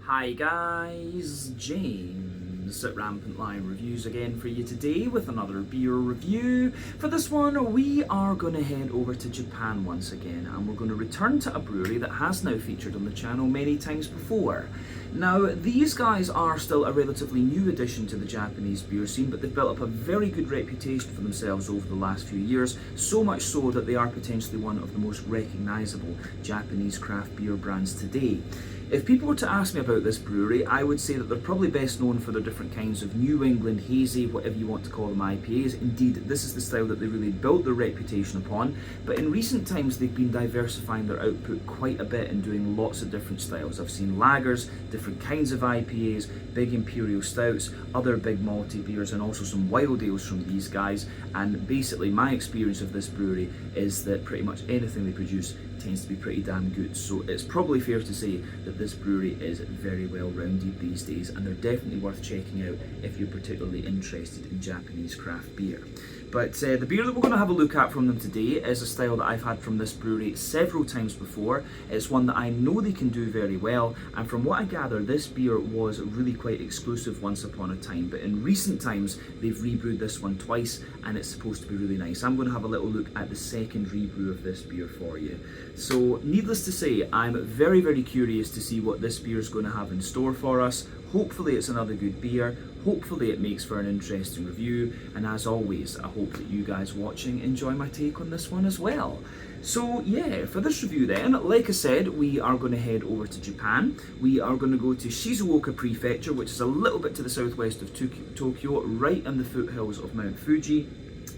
Hi guys, James at RampantLionReviews again for you today with another beer review. For this one, we are going to head over to Japan once again, and we're going to return to a brewery that has now featured on the channel many times before. Now, these guys are still a relatively new addition to the Japanese beer scene, but they've built up a very good reputation for themselves over the last few years, so much so that they are potentially one of the most recognisable Japanese craft beer brands today. If people were to ask me about this brewery, I would say that they're probably best known for their different kinds of New England hazy, whatever you want to call them, IPAs. Indeed, this is the style that they really built their reputation upon, but in recent times they've been diversifying their output quite a bit and doing lots of different styles. I've seen lagers, different kinds of IPAs, big imperial stouts, other big malty beers, and also some wild ales from these guys. And basically my experience of this brewery is that pretty much anything they produce tends to be pretty damn good, so it's probably fair to say that this brewery is very well rounded these days, and they're definitely worth checking out if you're particularly interested in Japanese craft beer. But the beer that we're going to have a look at from them today is a style that I've had from this brewery several times before. It's one that I know they can do very well, and from what I gather, this beer was really quite exclusive once upon a time, but in recent times they've rebrewed this one twice and it's supposed to be really nice. I'm going to have a little look at the second rebrew of this beer for you. So needless to say, I'm very curious to see what this beer is going to have in store for us. Hopefully it's another good beer, hopefully it makes for an interesting review, and as always, I hope that you guys watching enjoy my take on this one as well. So yeah, for this review then, like I said, we are going to head over to Japan. We are going to go to Shizuoka Prefecture, which is a little bit to the southwest of Tokyo, right on the foothills of Mount Fuji.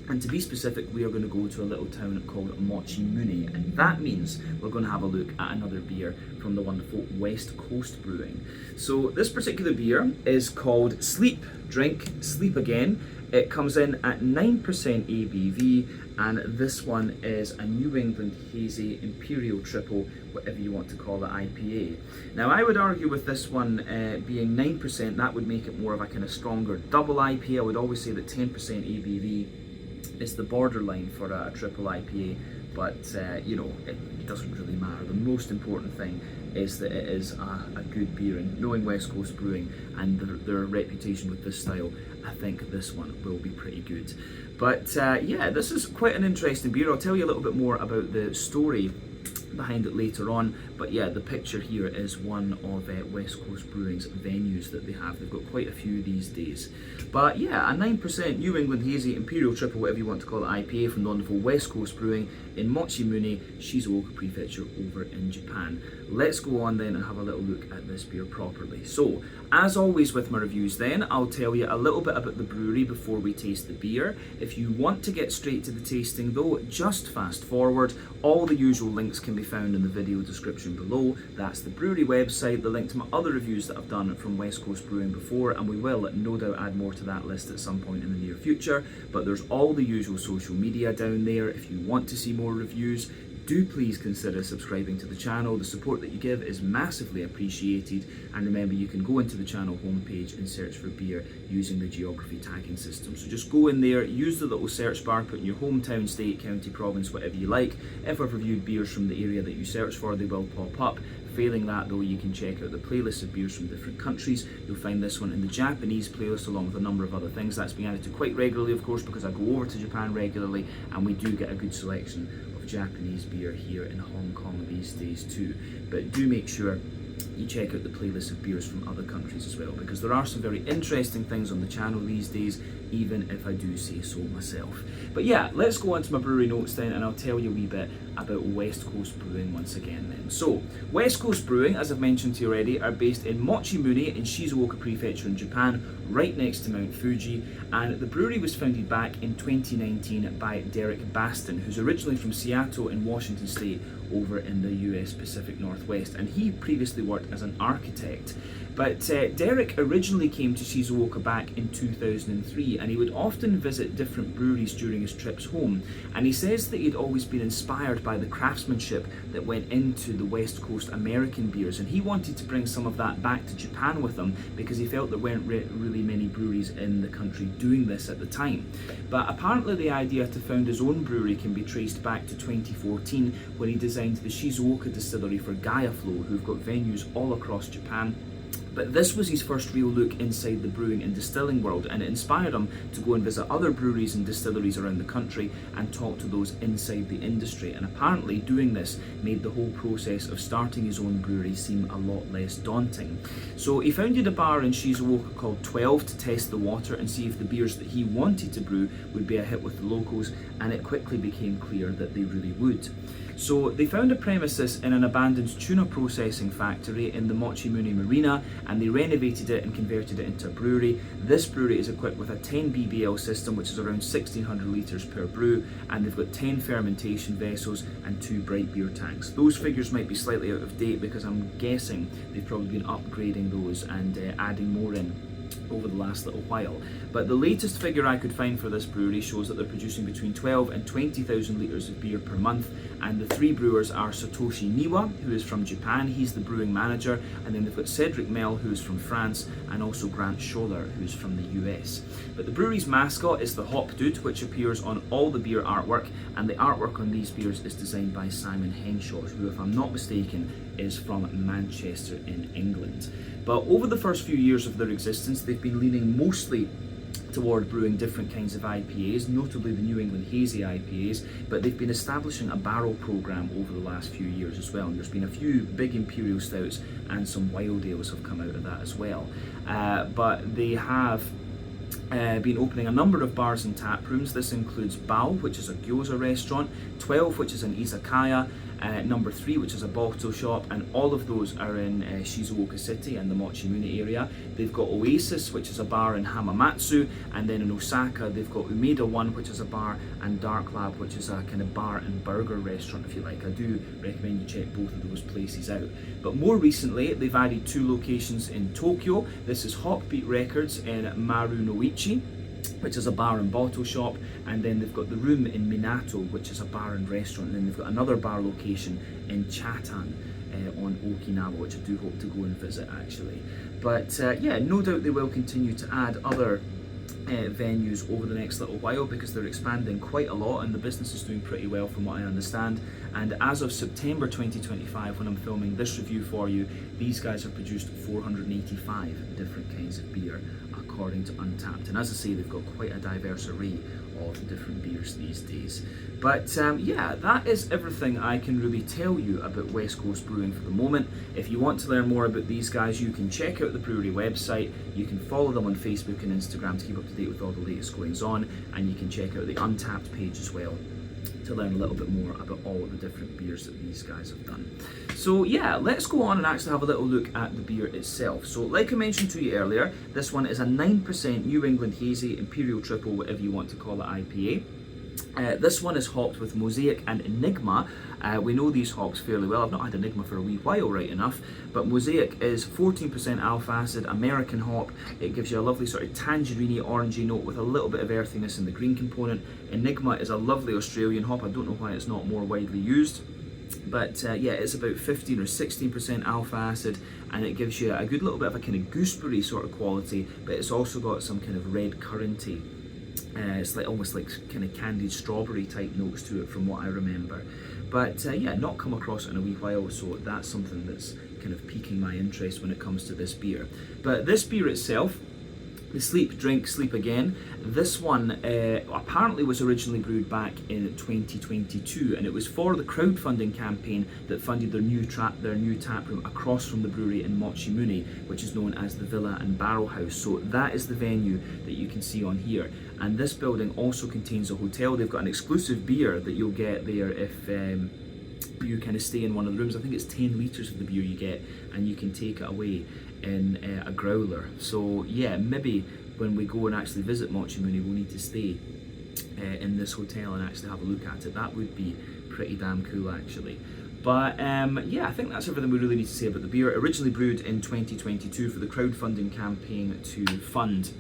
And to be specific, we are going to go to a little town called Mochimune, and that means we're going to have a look at another beer from the wonderful West Coast Brewing. So this particular beer is called Sleep, Drink, Sleep Again. It comes in at 9% ABV, and this one is a New England Hazy Imperial Triple, whatever you want to call it, IPA. Now I would argue with this one being 9%, that would make it more of a kind of stronger double IPA. I would always say that 10% ABV is the borderline for a triple IPA, but you know, it doesn't really matter. The most important thing is that it is a good beer, and knowing West Coast Brewing and their reputation with this style, I think this one will be pretty good. But yeah, this is quite an interesting beer. I'll tell you a little bit more about the story behind it later on, but yeah, the picture here is one of West Coast Brewing's venues that they have. They've got quite a few these days. But yeah, a 9% New England Hazy Imperial Triple, whatever you want to call it, IPA from the wonderful West Coast Brewing in Mochimune, Shizuoka Prefecture over in Japan. Let's go on then and have a little look at this beer properly. So, as always with my reviews then, I'll tell you a little bit about the brewery before we taste the beer. If you want to get straight to the tasting though, just fast forward. All the usual links can be found in the video description below. That's the brewery website, the link to my other reviews that I've done from West Coast Brewing before, and we will no doubt add more to that list at some point in the near future. But there's all the usual social media down there. If you want to see more reviews, do please consider subscribing to the channel. The support that you give is massively appreciated, and remember, you can go into the channel homepage and search for beer using the geography tagging system. So just go in there, use the little search bar, put in your hometown, state, county, province, whatever you like. If I've reviewed beers from the area that you search for, they will pop up. Failing that though, you can check out the playlist of beers from different countries. You'll find this one in the Japanese playlist along with a number of other things. That's being added to quite regularly, of course, because I go over to Japan regularly, and we do get a good selection of Japanese beer here in Hong Kong these days too. But do make sure you check out the playlist of beers from other countries as well, because there are some very interesting things on the channel these days, even if I do say so myself. But yeah, let's go on to my brewery notes then, and I'll tell you a wee bit about West Coast Brewing once again then. So, West Coast Brewing, as I've mentioned to you already, are based in Mochimune in Shizuoka Prefecture in Japan, right next to Mount Fuji, and the brewery was founded back in 2019 by Derek Baston, who's originally from Seattle in Washington State over in the US Pacific Northwest, and he previously worked as an architect. But Derek originally came to Shizuoka back in 2003, and he would often visit different breweries during his trips home, and he says that he'd always been inspired by the craftsmanship that went into the West Coast American beers, and he wanted to bring some of that back to Japan with him because he felt there weren't really many breweries in the country doing this at the time. But apparently the idea to found his own brewery can be traced back to 2014 when he designed the Shizuoka distillery for Gaia Flow, who've got venues all across Japan. But this was his first real look inside the brewing and distilling world, and it inspired him to go and visit other breweries and distilleries around the country and talk to those inside the industry. And apparently doing this made the whole process of starting his own brewery seem a lot less daunting. So he founded a bar in Shizuoka called 12 to test the water and see if the beers that he wanted to brew would be a hit with the locals, and it quickly became clear that they really would. So they found a premises in an abandoned tuna processing factory in the Mochimune marina, and they renovated it and converted it into a brewery. This brewery is equipped with a 10 BBL system, which is around 1600 litres per brew, and they've got 10 fermentation vessels and 2 bright beer tanks. Those figures might be slightly out of date because I'm guessing they've probably been upgrading those and adding more in over the last little while. But the latest figure I could find for this brewery shows that they're producing between 12 and 20,000 litres of beer per month, and the 3 brewers are Satoshi Niwa, who is from Japan, he's the brewing manager, and then they've got Cedric Mel, who is from France, and also Grant Scholler, who's from the US. But the brewery's mascot is the Hop Dude, which appears on all the beer artwork, and the artwork on these beers is designed by Simon Henshaw, who, if I'm not mistaken, is from Manchester in England. But over the first few years of their existence, they've been leaning mostly toward brewing different kinds of IPAs, notably the New England Hazy IPAs, but they've been establishing a barrel program over the last few years as well, and there's been a few big imperial stouts and some wild ales have come out of that as well. But they have been opening a number of bars and tap rooms. This includes Bao, which is a gyoza restaurant, 12, which is an izakaya, number 3, which is a bottle shop, and all of those are in Shizuoka City and the Mochimune area. They've got Oasis, which is a bar in Hamamatsu, and then in Osaka they've got Umeda 1, which is a bar, and Dark Lab, which is a kind of bar and burger restaurant, if you like. I do recommend you check both of those places out. But more recently they've added 2 locations in Tokyo. This is Hopbeat Records in Marunouchi, which is a bar and bottle shop, and then they've got the Room in Minato, which is a bar and restaurant, and then they've got another bar location in Chatan on Okinawa, which I do hope to go and visit actually. But yeah, no doubt they will continue to add other venues over the next little while because they're expanding quite a lot and the business is doing pretty well from what I understand. And as of September 2025, when I'm filming this review for you, these guys have produced 485 different kinds of beer according to Untappd, and as I say, they've got quite a diverse array of different beers these days. But yeah, that is everything I can really tell you about West Coast Brewing for the moment. If you want to learn more about these guys, you can check out the brewery website, you can follow them on Facebook and Instagram to keep up to date with all the latest goings on, and you can check out the Untappd page as well to learn a little bit more about all of the different beers that these guys have done. So yeah, let's go on and actually have a little look at the beer itself. So like I mentioned to you earlier, this one is a 9% New England Hazy Imperial Triple, whatever you want to call it, IPA. This one is hopped with Mosaic and Enigma. We know these hops fairly well. I've not had Enigma for a wee while, right enough, but Mosaic is 14% alpha acid, American hop. It gives you a lovely sort of tangerine orangey note with a little bit of earthiness in the green component. Enigma is a lovely Australian hop. I don't know why it's not more widely used, but yeah, it's about 15 or 16% alpha acid, and it gives you a good little bit of a kind of gooseberry sort of quality, but it's also got some kind of red curranty. It's like almost like kind of candied strawberry type notes to it from what I remember. But yeah, not come across it in a wee while, so that's something that's kind of piquing my interest when it comes to this beer. But this beer itself, the Sleep, Drink, Sleep Again, this one apparently was originally brewed back in 2022, and it was for the crowdfunding campaign that funded their new tap room across from the brewery in Mochimune, which is known as the Villa and Barrel House. So that is the venue that you can see on here. And this building also contains a hotel. They've got an exclusive beer that you'll get there if you kind of stay in one of the rooms. I think it's 10 litres of the beer you get, and you can take it away in a growler. So yeah, maybe when we go and actually visit Mochimune, we'll need to stay in this hotel and actually have a look at it. That would be pretty damn cool actually. But yeah, I think that's everything we really need to say about the beer. Originally brewed in 2022 for the crowdfunding campaign to fund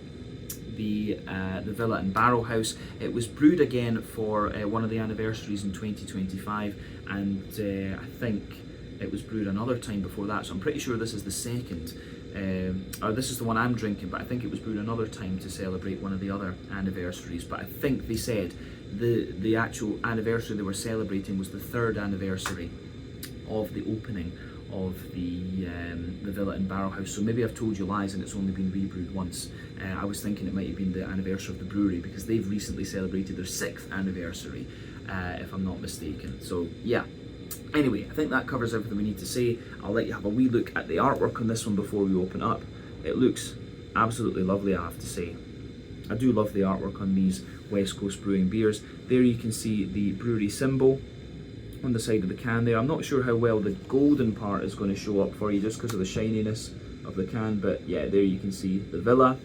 the Villa and Barrel House. It was brewed again for one of the anniversaries in 2025, and I think it was brewed another time before that, so I'm pretty sure this is the second, or this is the one I'm drinking, but I think it was brewed another time to celebrate one of the other anniversaries. But I think they said the actual anniversary they were celebrating was the 3rd anniversary of the opening of the the Villa and Barrel House. So maybe I've told you lies and it's only been rebrewed once. I was thinking it might have been the anniversary of the brewery because they've recently celebrated their 6th anniversary, if I'm not mistaken. So yeah. Anyway, I think that covers everything we need to say. I'll let you have a wee look at the artwork on this one before we open up. It looks absolutely lovely, I have to say. I do love the artwork on these West Coast Brewing beers. There you can see the brewery symbol on the side of the can there. I'm not sure how well the golden part is going to show up for you just because of the shininess of the can, but yeah, there you can see the Villa.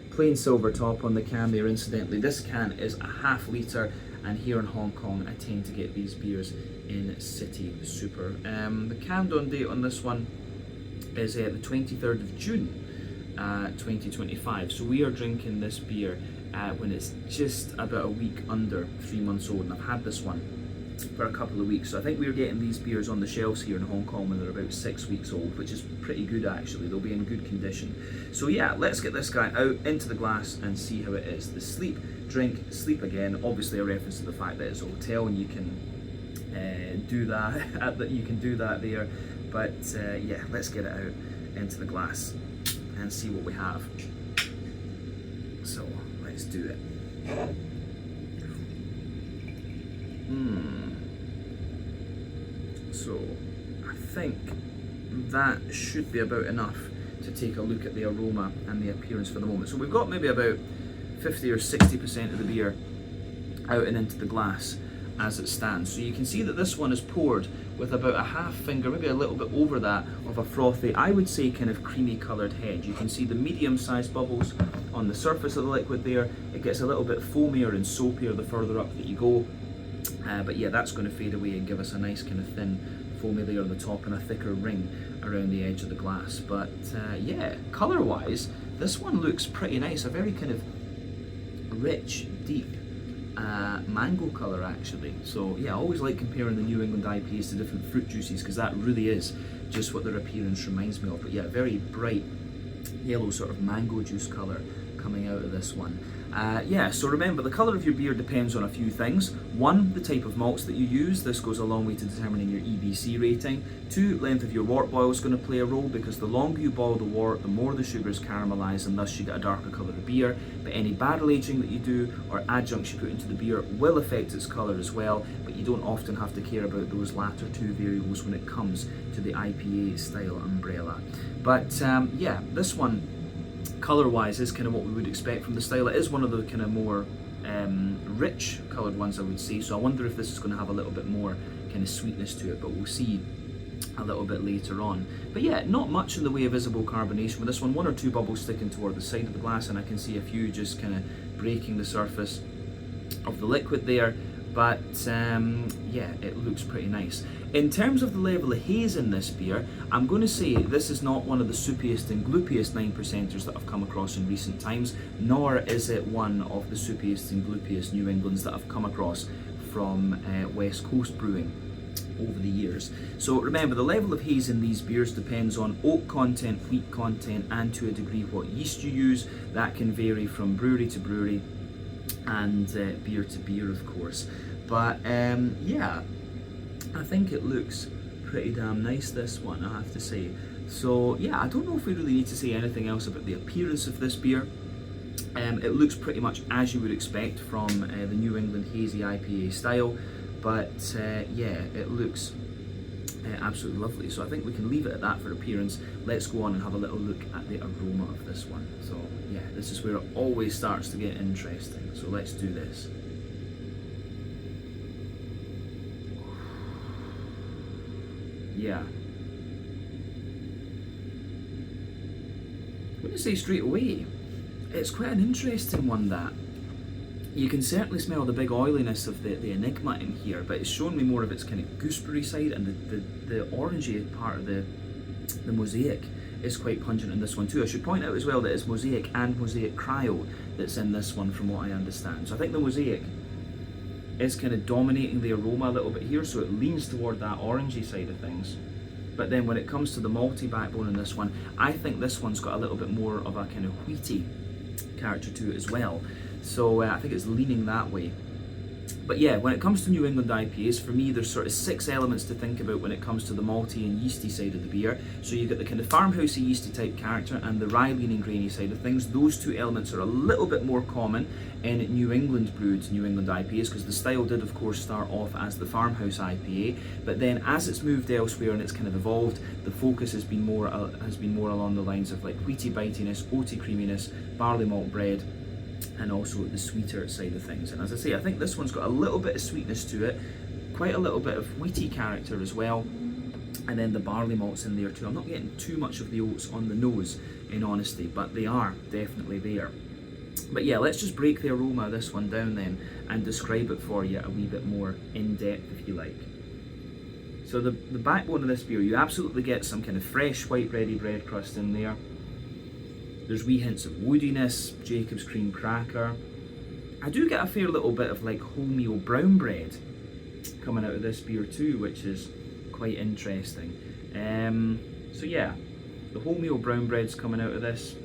Plain silver top on the can there, incidentally. This can is a ½ litre, and here in Hong Kong I tend to get these beers in City Super. The canned on date on this one is the 23rd of June 2025, so we are drinking this beer when it's just about a week under 3 months old, and I've had this one for a couple of weeks. So I think we're getting these beers on the shelves here in Hong Kong when they're about 6 weeks old, which is pretty good actually. They'll be in good condition. So yeah, let's get this guy out into the glass and see how it is. The Sleep, Drink, Sleep Again, obviously a reference to the fact that it's a hotel and you can do that you can do that there, but yeah, let's get it out into the glass and see what we have. So let's do it. So I think that should be about enough to take a look at the aroma and the appearance for the moment. So we've got maybe about 50 or 60% of the beer out and into the glass as it stands. So you can see that this one is poured with about a half finger, maybe a little bit over that, of a frothy, I would say kind of creamy coloured head. You can see the medium-sized bubbles on the surface of the liquid there. It gets a little bit foamier and soapier the further up that you go. But yeah, that's going to fade away and give us a nice kind of thin foamy layer on the top and a thicker ring around the edge of the glass. But yeah, colour-wise, this one looks pretty nice. A very kind of rich, deep mango colour actually. So yeah, I always like comparing the New England IPAs to different fruit juices because that really is just what their appearance reminds me of. But yeah, very bright yellow sort of mango juice colour coming out of this one. Yeah, so remember, the colour of your beer depends on a few things. 1, the type of malts that you use. This goes a long way to determining your EBC rating. 2, length of your wort boil is going to play a role because the longer you boil the wort, the more the sugars caramelise and thus you get a darker colour of beer. But any barrel aging that you do or adjuncts you put into the beer will affect its colour as well, but you don't often have to care about those latter 2 variables when it comes to the IPA style umbrella. But yeah, this one colour-wise is kind of what we would expect from the style. It is one of the kind of more rich coloured ones, I would say, so I wonder if this is going to have a little bit more kind of sweetness to it, but we'll see a little bit later on. But yeah, not much in the way of visible carbonation with this one. 1 or 2 bubbles sticking toward the side of the glass, and I can see a few just kind of breaking the surface of the liquid there. But yeah, it looks pretty nice. In terms of the level of haze in this beer, I'm going to say this is not one of the soupiest and gloopiest 9%ers that I've come across in recent times, nor is it one of the soupiest and gloopiest New Englands that I've come across from West Coast Brewing over the years. So remember, the level of haze in these beers depends on oak content, wheat content, and to a degree what yeast you use. That can vary from brewery to brewery and beer to beer, of course. But yeah, I think it looks pretty damn nice, this one, I have to say. So yeah, I don't know if we really need to say anything else about the appearance of this beer. It looks pretty much as you would expect from the New England Hazy IPA style, but yeah, it looks absolutely lovely. So I think we can leave it at that for appearance. Let's go on and have a little look at the aroma of this one. So yeah, this is where it always starts to get interesting. So let's do this. Yeah. I'm going to say straight away, it's quite an interesting one, that. You can certainly smell the big oiliness of the Enigma in here, but it's shown me more of its kind of gooseberry side, and the orangey part of the Mosaic is quite pungent in this one too. I should point out as well that it's Mosaic and Mosaic Cryo that's in this one from what I understand. So I think the Mosaic is kind of dominating the aroma a little bit here, so it leans toward that orangey side of things. But then when it comes to the malty backbone in this one, I think this one's got a little bit more of a kind of wheaty character to it as well. So I think it's leaning that way. But yeah, when it comes to New England IPAs, for me, there's sort of 6 elements to think about when it comes to the malty and yeasty side of the beer. So you've got the kind of farmhousey yeasty type character and the rye leaning grainy side of things. Those 2 elements are a little bit more common in New England brewed New England IPAs, because the style did of course start off as the farmhouse IPA, but then as it's moved elsewhere and it's kind of evolved, the focus has been more along the lines of like wheaty bitiness, oaty creaminess, barley malt bread, and also the sweeter side of things. And as I say, I think this one's got a little bit of sweetness to it, quite a little bit of wheaty character as well, and then the barley malts in there too. I'm not getting too much of the oats on the nose, in honesty, but they are definitely there. But yeah, let's just break the aroma of this one down then and describe it for you a wee bit more in depth, if you like. So the backbone of this beer, you absolutely get some kind of fresh white bready bread crust in there. There's wee hints of woodiness, Jacob's cream cracker. I do get a fair little bit of like wholemeal brown bread coming out of this beer too, which is quite interesting. So yeah, the wholemeal brown bread's coming out of this.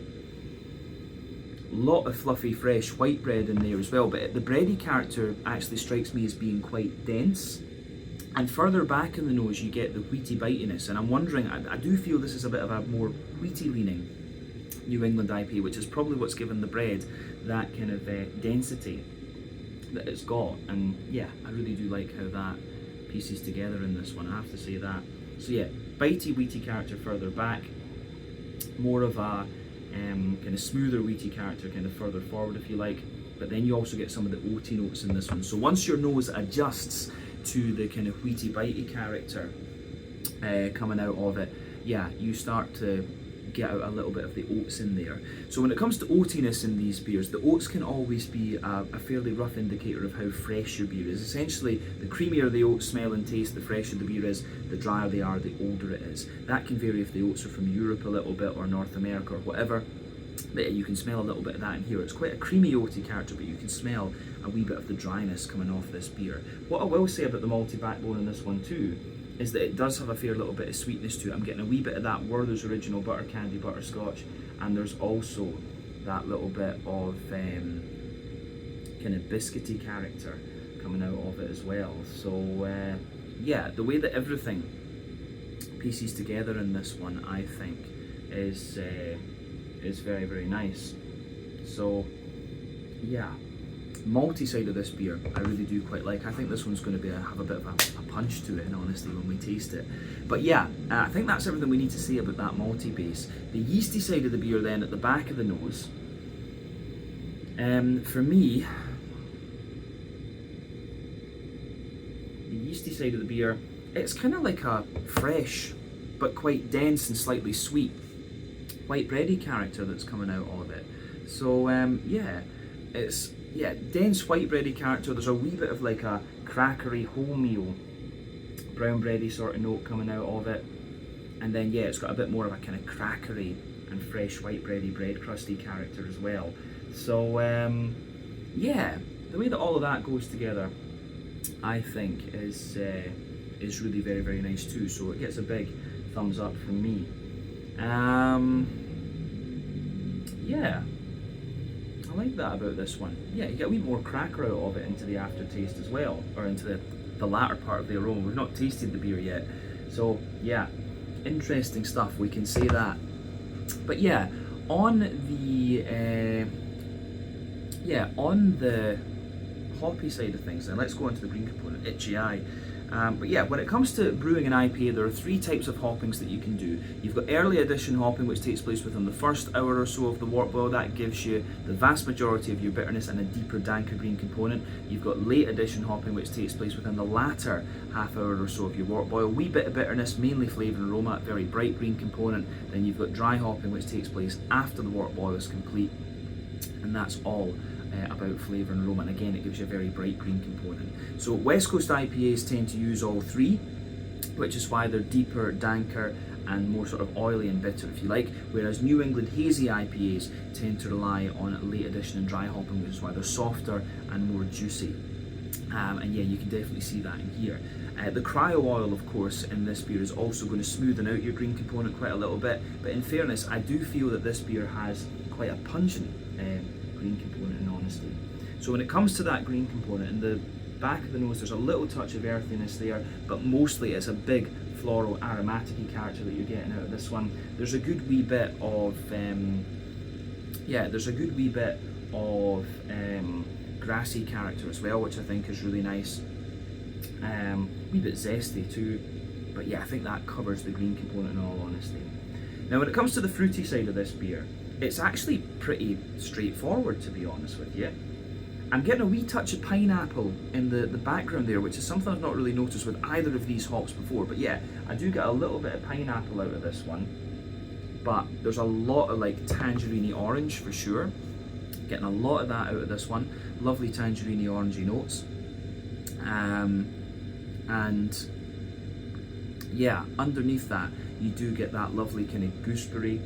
Lot of fluffy fresh white bread in there as well, but the bready character actually strikes me as being quite dense. And further back in the nose you get the wheaty bitiness, and I'm wondering, I do feel this is a bit of a more wheaty leaning New England IPA, which is probably what's given the bread that kind of density that it's got. And yeah, I really do like how that pieces together in this one, I have to say that. So yeah, bitey wheaty character further back, more of a kind of smoother wheaty character kind of further forward, if you like, but then you also get some of the oaty notes in this one. So once your nose adjusts to the kind of wheaty bitey character coming out of it, yeah, you start to get out a little bit of the oats in there. So when it comes to oatiness in these beers, the oats can always be a fairly rough indicator of how fresh your beer is. Essentially, the creamier the oats smell and taste, the fresher the beer is, the drier they are, the older it is. That can vary if the oats are from Europe a little bit or North America or whatever, but you can smell a little bit of that in here. It's quite a creamy oaty character, but you can smell a wee bit of the dryness coming off this beer. What I will say about the malty backbone in this one too is that it does have a fair little bit of sweetness to it. I'm getting a wee bit of that Werther's Original Butter Candy Butterscotch, and there's also that little bit of kind of biscuity character coming out of it as well. So yeah, the way that everything pieces together in this one, I think, is very, very nice. So yeah, malty side of this beer I really do quite like. I think this one's going to have a bit of a punch to it, in honesty, when we taste it. But yeah, I think that's everything we need to say about that malty base. The yeasty side of the beer then, at the back of the nose, for me, the yeasty side of the beer, it's kind of like a fresh but quite dense and slightly sweet white bready character that's coming out of it. So yeah, it's dense white bready character. There's a wee bit of like a crackery wholemeal brown bready sort of note coming out of it, and then yeah, it's got a bit more of a kind of crackery and fresh white bready bread crusty character as well. So yeah, the way that all of that goes together, I think, is really very, very nice too. So it gets a big thumbs up from me. Yeah, I like that about this one. Yeah, you get a wee more cracker out of it into the aftertaste as well, or into the latter part of the aroma. We've not tasted the beer yet, so yeah, interesting stuff, we can say that. But yeah, on the hoppy side of things, then let's go into the green component, itchy eye. But yeah, when it comes to brewing an IPA, there are 3 types of hoppings that you can do. You've got early addition hopping, which takes place within the first hour or so of the wort boil. That gives you the vast majority of your bitterness and a deeper, danker green component. You've got late addition hopping, which takes place within the latter half hour or so of your wort boil. Wee bit of bitterness, mainly flavour and aroma, very bright green component. Then you've got dry hopping, which takes place after the wort boil is complete, and that's all about flavour and aroma, and again it gives you a very bright green component. So West Coast IPAs tend to use all 3, which is why they're deeper, danker, and more sort of oily and bitter, if you like, whereas New England hazy IPAs tend to rely on late addition and dry hopping, which is why they're softer and more juicy. And yeah, you can definitely see that in here. The cryo oil, of course, in this beer is also going to smoothen out your green component quite a little bit, but in fairness, I do feel that this beer has quite a pungent green component, in honesty. So when it comes to that green component, and Back of the nose, there's a little touch of earthiness there, but mostly it's a big floral aromatic character that you're getting out of this one. There's a good wee bit of grassy character as well, which I think is really nice. Wee bit zesty too, but yeah, I think that covers the green component in all honesty. Now when it comes to the fruity side of this beer, it's actually pretty straightforward, to be honest with you. I'm getting a wee touch of pineapple in the background there, which is something I've not really noticed with either of these hops before, but yeah, I do get a little bit of pineapple out of this one, but there's a lot of like tangerine orange for sure. Getting a lot of that out of this one. Lovely tangerine orangey notes. And yeah, underneath that you do get that lovely kind of gooseberry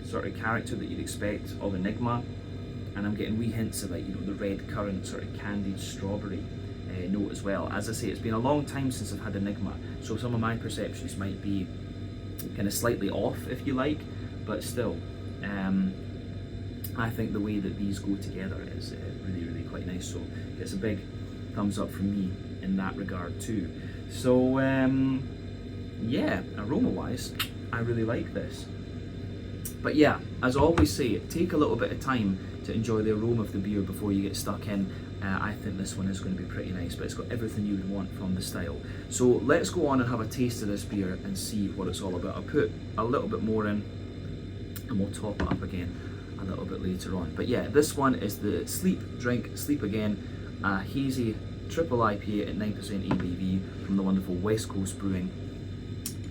sort of character that you'd expect of Enigma, and I'm getting wee hints of, like, you know, the red currant sort of candied strawberry note as well. As I say, it's been a long time since I've had Enigma, so some of my perceptions might be kind of slightly off, if you like, but still, I think the way that these go together is really, really quite nice, so it's a big thumbs up from me in that regard too. So yeah, aroma wise, I really like this. But yeah, as I always say, take a little bit of time to enjoy the aroma of the beer before you get stuck in. I think this one is going to be pretty nice, but it's got everything you would want from the style. So let's go on and have a taste of this beer and see what it's all about. I'll put a little bit more in and we'll top it up again a little bit later on. But yeah, this one is the Sleep Drink Sleep Again, a hazy triple IPA at 9% ABV from the wonderful West Coast Brewing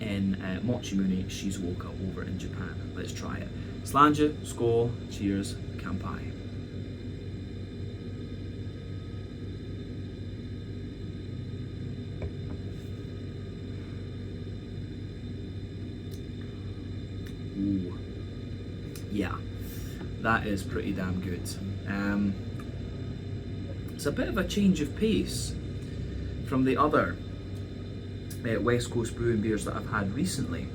in Mochimune, Shizuoka over in Japan. Let's try it. Slanje, skål, cheers, kampai. Ooh. Yeah, that is pretty damn good. It's a bit of a change of pace from the other West Coast Brewing beers that I've had recently.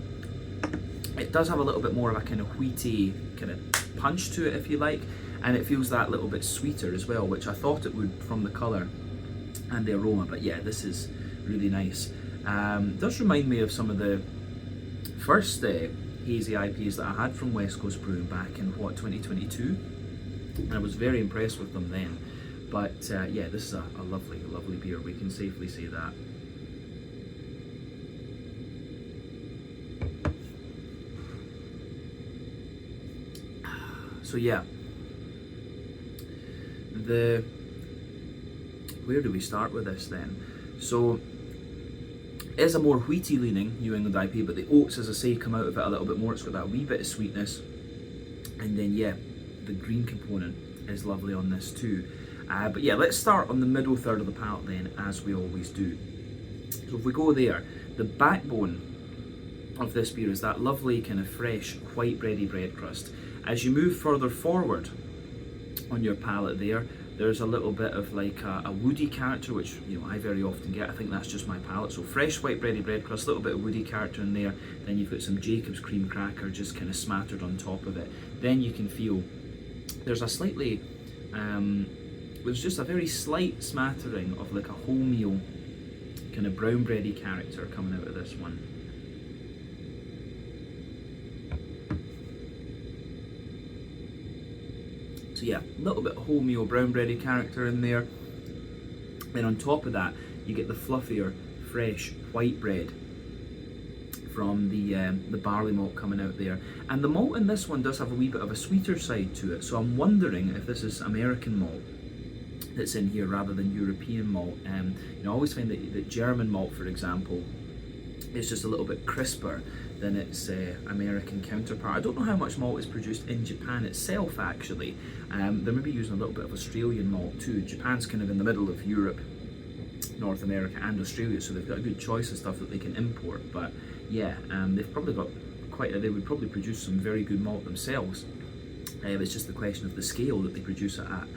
It does have a little bit more of a kind of wheaty kind of punch to it, if you like, and it feels that little bit sweeter as well, which I thought it would from the colour and the aroma. But yeah, this is really nice. It does remind me of some of the first hazy IPAs that I had from West Coast Brewing back in 2022, and I was very impressed with them then. But yeah, this is a lovely, lovely beer, we can safely say that. So yeah, where do we start with this then? So it is a more wheaty leaning New England IPA, but the oats, as I say, come out of it a little bit more. It's got that wee bit of sweetness, and then yeah, the green component is lovely on this too. But yeah, let's start on the middle third of the palate then, as we always do. So if we go there, the backbone of this beer is that lovely kind of fresh white bready bread crust. As you move further forward on your palate there, there's a little bit of like a woody character, which, you know, I very often get. I think that's just my palate. So fresh white bready bread crust, a little bit of woody character in there. Then you've got some Jacob's cream cracker just kind of smattered on top of it. Then you can feel there's a slightly, there's just a very slight smattering of like a wholemeal kind of brown bready character coming out of this one. So yeah, a little bit of wholemeal brown bready character in there. Then on top of that, you get the fluffier, fresh white bread from the barley malt coming out there. And the malt in this one does have a wee bit of a sweeter side to it, so I'm wondering if this is American malt that's in here rather than European malt. You know, I always find that German malt, for example, is just a little bit crisper than its American counterpart. I don't know how much malt is produced in Japan itself, actually. They may be using a little bit of Australian malt too. Japan's kind of in the middle of Europe, North America and Australia, so they've got a good choice of stuff that they can import. But yeah, they've probably got they would probably produce some very good malt themselves. It's just the question of the scale that they produce it at.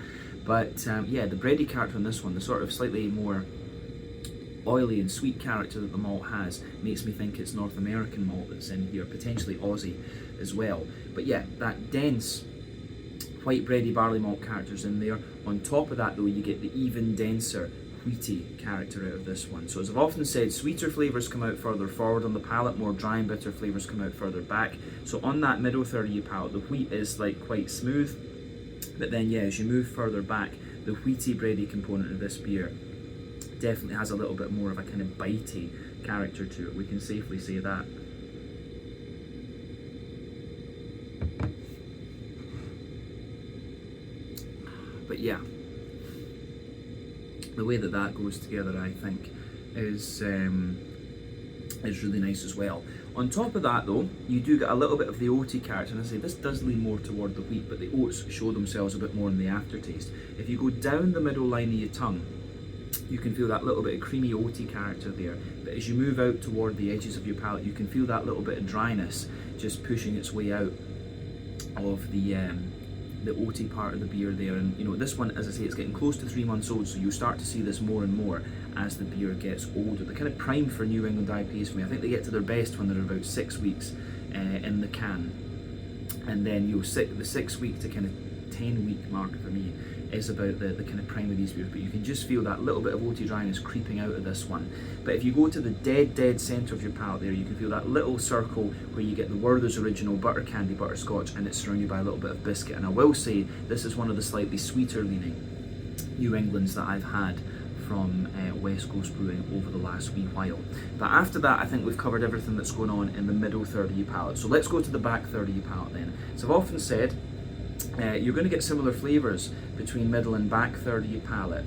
But yeah, the bready character on this one, the sort of slightly more oily and sweet character that the malt has, makes me think it's North American malt that's in here, potentially Aussie as well. But yeah, that dense white bready barley malt character's in there. On top of that though, you get the even denser wheaty character out of this one. So as I've often said, sweeter flavours come out further forward on the palate, more dry and bitter flavours come out further back. So on that middle third of your palate, the wheat is like quite smooth, but then yeah, as you move further back, the wheaty bready component of this beer definitely has a little bit more of a kind of bitey character to it. We can safely say that. But yeah, the way that that goes together, I think, is really nice as well. On top of that though, you do get a little bit of the oaty character, and I say this does lean more toward the wheat, but the oats show themselves a bit more in the aftertaste. If you go down the middle line of your tongue, you can feel that little bit of creamy oaty character there, but as you move out toward the edges of your palate, you can feel that little bit of dryness just pushing its way out of the oaty part of the beer there. And you know, this one, as I say, it's getting close to 3 months old, so you'll start to see this more and more as the beer gets older. They're kind of prime for New England IPAs for me. I think they get to their best when they're about 6 weeks in the can, and then you'll the 6 week to kind of 10 week mark for me is about the kind of prime of these beers, but you can just feel that little bit of oaty dryness creeping out of this one. But if you go to the dead centre of your palate there, you can feel that little circle where you get the Werther's Original butter candy butterscotch, and it's surrounded by a little bit of biscuit. And I will say this is one of the slightly sweeter leaning New Englands that I've had from West Coast Brewing over the last wee while. But after that, I think we've covered everything that's going on in the middle third of your palate. So let's go to the back third of your palate then. So I've often said you're going to get similar flavours between middle and back third of your palate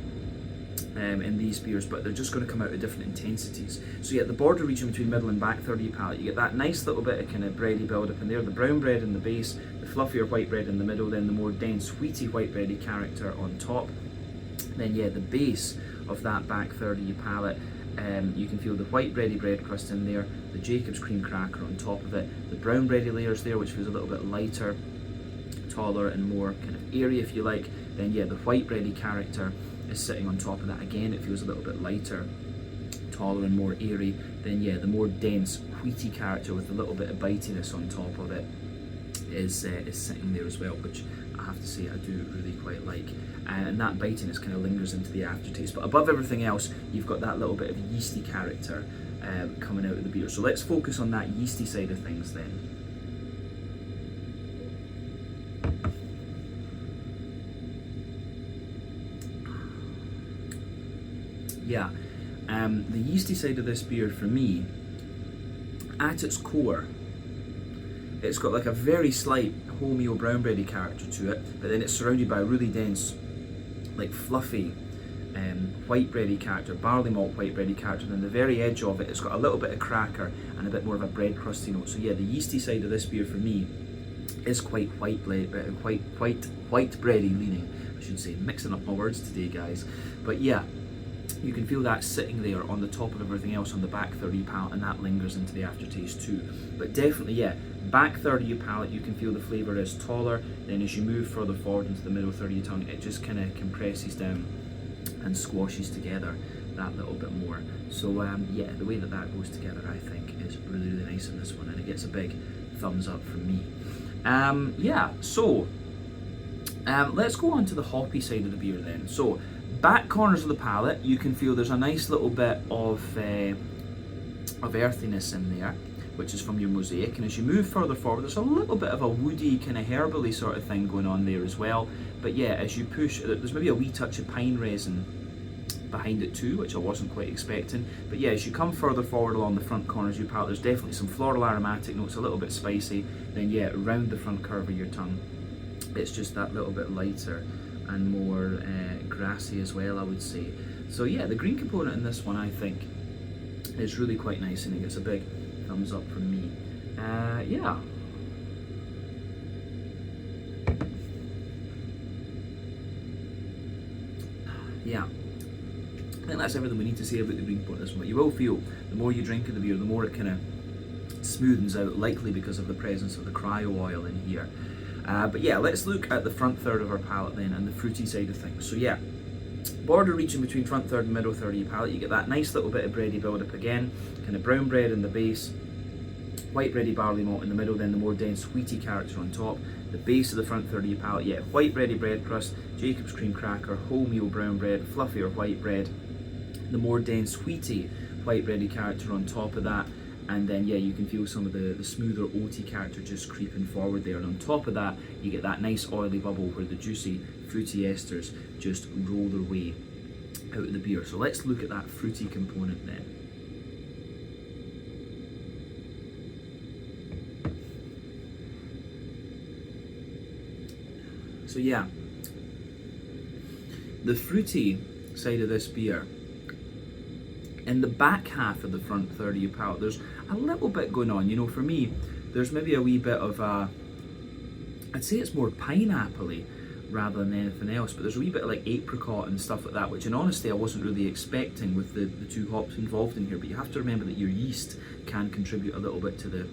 in these beers, but they're just going to come out at different intensities. So yeah, the border region between middle and back third of your palate, you get that nice little bit of kind of bready build up in there, the brown bread in the base, the fluffier white bread in the middle, then the more dense wheaty white bready character on top. Then yeah, the base of that back third of your palate, you can feel the white bready bread crust in there, the Jacob's cream cracker on top of it, the brown bready layers there, which feels a little bit lighter, taller and more kind of airy if you like. Then yeah, the white bready character is sitting on top of that. Again, it feels a little bit lighter, taller and more airy. Then yeah, the more dense wheaty character with a little bit of bitiness on top of it is sitting there as well, which I have to say I do really quite like. And that bitiness kind of lingers into the aftertaste. But above everything else, you've got that little bit of yeasty character coming out of the beer. So let's focus on that yeasty side of things then. Yeah, the yeasty side of this beer for me, at its core, it's got like a very slight wholemeal brown bready character to it, but then it's surrounded by a really dense, like fluffy white bready character, barley malt white bready character, and then the very edge of it, it's got a little bit of cracker and a bit more of a bread crusty note. So yeah, the yeasty side of this beer for me is quite white bready leaning, I should say. Mixing up my words today, guys. But yeah, you can feel that sitting there on the top of everything else on the back third of your palate, and that lingers into the aftertaste too. But definitely, yeah, back third of your palate, you can feel the flavour is taller. Then as you move further forward into the middle third of your tongue, it just kind of compresses down and squashes together that little bit more. So yeah, the way that that goes together, I think, is really, really nice in this one, and it gets a big thumbs up from me. Yeah, so let's go on to the hoppy side of the beer then. So back corners of the palate, you can feel there's a nice little bit of earthiness in there, which is from your mosaic. And as you move further forward, there's a little bit of a woody kind of herbally sort of thing going on there as well. But yeah, as you push, there's maybe a wee touch of pine resin behind it too, which I wasn't quite expecting. But yeah, as you come further forward along the front corners of your palate, there's definitely some floral aromatic notes, a little bit spicy. Then yeah, around the front curve of your tongue, it's just that little bit lighter and more grassy as well, I would say. So yeah, the green component in this one, I think, is really quite nice, and it gets a big thumbs up from me. Yeah. Yeah. I think that's everything we need to say about the green component of this one. But you will feel, the more you drink of the beer, the more it kind of smoothens out, likely because of the presence of the cryo oil in here. But yeah, let's look at the front third of our palate then, and the fruity side of things. So yeah, border region between front third and middle third of your palate, you get that nice little bit of bready build up again, kind of brown bread in the base, white bready barley malt in the middle, then the more dense wheaty character on top. The base of the front third of your palate, yeah, white bready bread crust, Jacob's cream cracker, wholemeal brown bread, fluffier white bread, the more dense wheaty white bready character on top of that. And then yeah, you can feel some of the smoother oaty character just creeping forward there. And on top of that, you get that nice oily bubble where the juicy fruity esters just roll their way out of the beer. So let's look at that fruity component then. So yeah, the fruity side of this beer, in the back half of the front third of your palate, there's a little bit going on. You know, for me, there's maybe a wee bit of I'd say it's more pineapple-y rather than anything else, but there's a wee bit of like apricot and stuff like that, which in honesty I wasn't really expecting with the two hops involved in here. But you have to remember that your yeast can contribute a little bit to the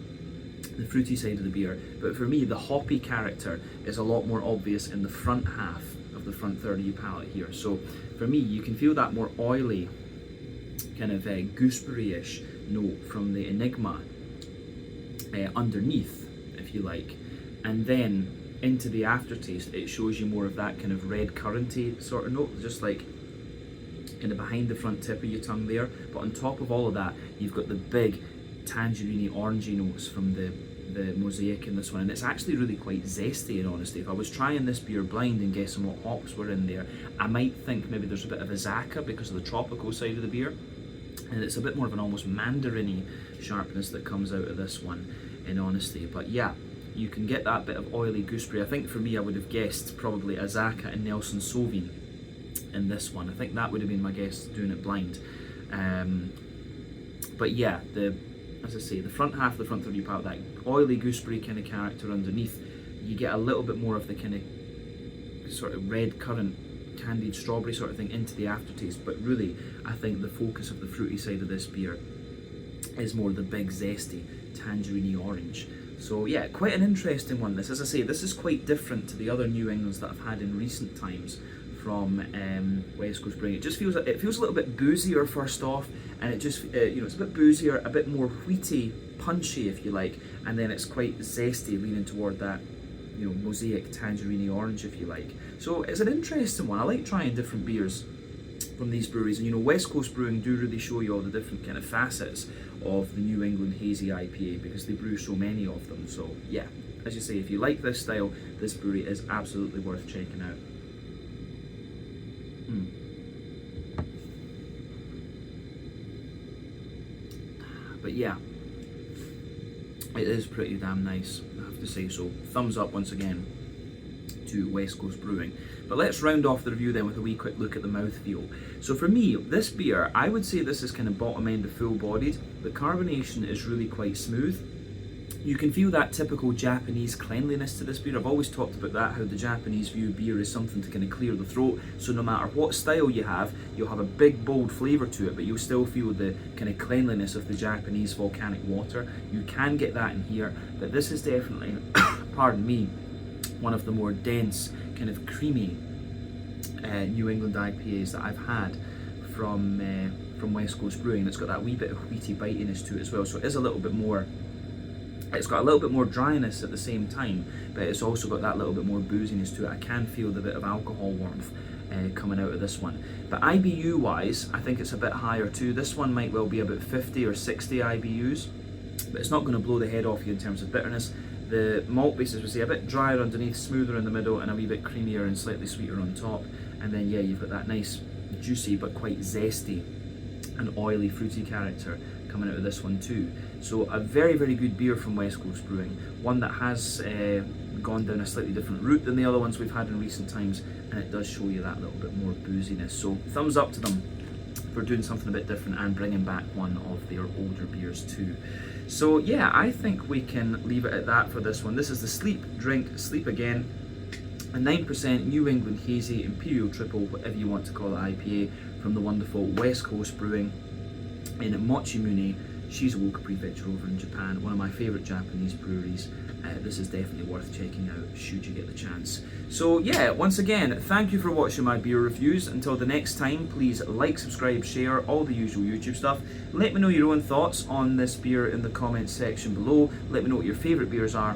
fruity side of the beer. But for me, the hoppy character is a lot more obvious in the front half of the front third of your palate here. So for me, you can feel that more oily kind of gooseberry-ish note from the Enigma underneath, if you like, and then into the aftertaste it shows you more of that kind of red curranty sort of note, just like kind of behind the front tip of your tongue there. But on top of all of that, you've got the big tangerine orangey notes from the mosaic in this one, and it's actually really quite zesty in honesty. If I was trying this beer blind and guessing what hops were in there, I might think maybe there's a bit of Azaka because of the tropical side of the beer, and it's a bit more of an almost mandarin-y sharpness that comes out of this one in honesty. But yeah, you can get that bit of oily gooseberry. I think for me, I would have guessed probably Azaka and Nelson Sauvin in this one. I think that would have been my guess doing it blind. But yeah, as I say, the front half of the front third of your palate, that oily gooseberry kind of character underneath, you get a little bit more of the kind of sort of red currant, candied strawberry sort of thing into the aftertaste. But really, I think the focus of the fruity side of this beer is more the big zesty tangerine orange. So yeah, quite an interesting one this. As I say, this is quite different to the other New Englands that I've had in recent times from West Coast Brewing. It just feels a little bit boozier first off, and it just it's a bit boozier, a bit more wheaty, punchy if you like, and then it's quite zesty, leaning toward that mosaic tangerine orange if you like. So it's an interesting one. I like trying different beers from these breweries, and West Coast Brewing do really show you all the different kind of facets of the New England hazy IPA because they brew so many of them. So yeah, as you say, if you like this style, this brewery is absolutely worth checking out. But yeah, it is pretty damn nice, I have to say. So thumbs up once again to West Coast Brewing. But let's round off the review then with a wee quick look at the mouthfeel. So for me, this beer, I would say this is kind of bottom end of full bodied. The carbonation is really quite smooth. You can feel that typical Japanese cleanliness to this beer. I've always talked about that, how the Japanese view beer is something to kind of clear the throat. So no matter what style you have, you'll have a big bold flavour to it, but you'll still feel the kind of cleanliness of the Japanese volcanic water. You can get that in here, but this is definitely, pardon me, one of the more dense, kind of creamy New England IPAs that I've had from West Coast Brewing. It's got that wee bit of wheaty bitiness to it as well, so it is a little bit more. It's got a little bit more dryness at the same time, but it's also got that little bit more booziness to it. I can feel the bit of alcohol warmth coming out of this one. But IBU wise, I think it's a bit higher too. This one might well be about 50 or 60 IBUs, but it's not going to blow the head off you in terms of bitterness. The malt base, as we say, a bit drier underneath, smoother in the middle, and a wee bit creamier and slightly sweeter on top. And then yeah, you've got that nice juicy but quite zesty and oily fruity character coming out of this one too. So a very, very good beer from West Coast Brewing, one that has gone down a slightly different route than the other ones we've had in recent times, and it does show you that little bit more booziness. So thumbs up to them for doing something a bit different and bringing back one of their older beers too. So yeah, I think we can leave it at that for this one. This is the Sleep, Drink, Sleep Again, a 9% New England Hazy Imperial Triple, whatever you want to call it, IPA from the wonderful West Coast Brewing in Mochimune, Shizuoka Prefecture over in Japan, one of my favourite Japanese breweries. This is definitely worth checking out should you get the chance. So yeah, once again, thank you for watching my beer reviews. Until the next time, please like, subscribe, share, all the usual YouTube stuff. Let me know your own thoughts on this beer in the comments section below. Let me know what your favourite beers are,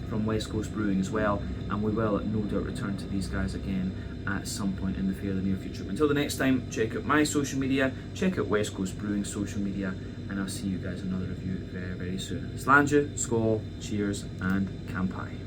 from West Coast Brewing as well, and we will no doubt return to these guys again at some point in the fairly near future. Until the next time, check out my social media, check out West Coast Brewing's social media, and I'll see you guys in another review very, very soon. Slàinte, skål, cheers, and kampai.